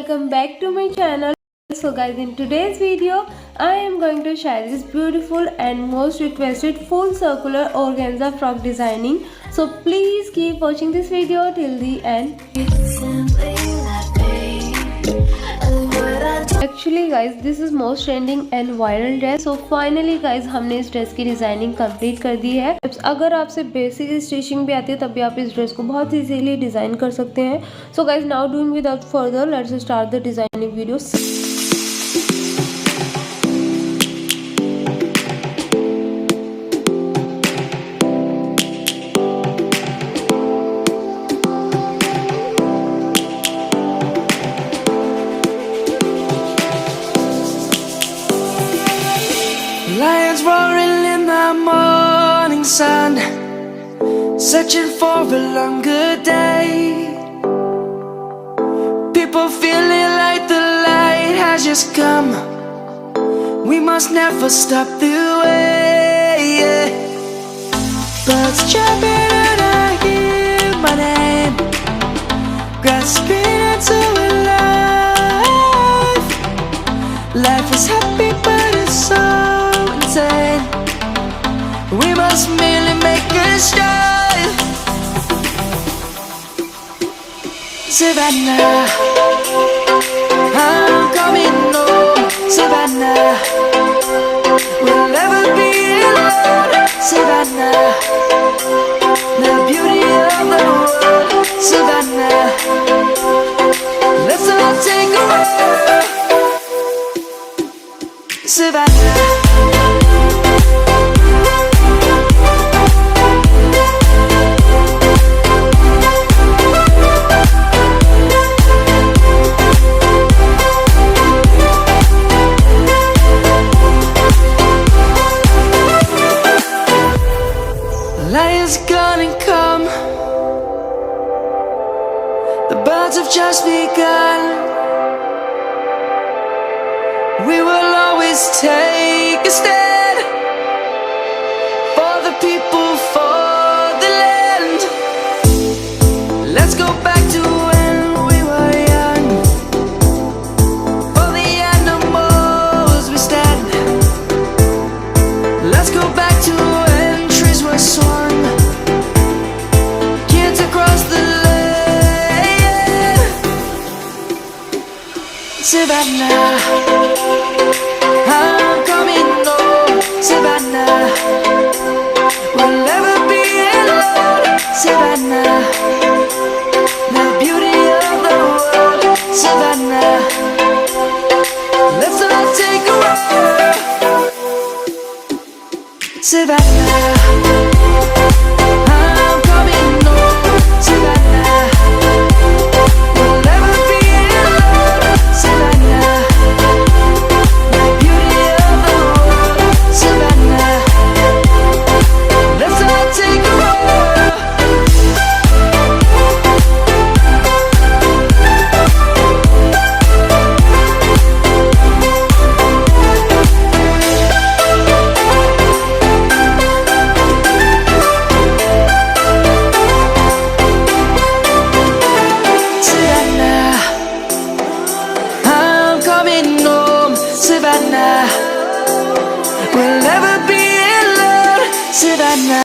welcome back to my channel. So guys, in today's video I am going to share this beautiful and most requested full circular organza frock designing. So please keep watching this video till the end. Actually guys, this is most trending and viral dress. So finally guys, हमने इस dress की designing complete कर दी है. अगर आपसे basic stitching भी आती है तब भी आप इस ड्रेस को बहुत इजीली डिजाइन कर सकते हैं. So guys, now doing without further, let's start the designing video. Lions roaring in the morning sun, searching for a longer day. People feeling like the light has just come. We must never stop the way. Birds chirping and I hear my name, grasping into a life. Life is happy but it's so insane. We must merely make a start. Savannah, I'm coming home. Savannah, we'll never be alone. Savannah, the beauty of the world. Savannah, let's all take a walk. Savannah. Lion's gonna come. The birds have just begun. We will always take a stand for the people, for the land. Let's go back to when we were young. For the animals we stand. Let's go back to when trees were swung. Kids across the land. Savannah, I'm coming home. Savannah, we'll never be alone. Savannah, the beauty of the world. Savannah, let's all take a walk. Savannah, I'm coming home. Savannah, we'll never be alone. Savannah, the beauty of the world. Savannah, let's all take a walk. Savannah, I'm coming home. Savannah, we'll never be alone. Savannah.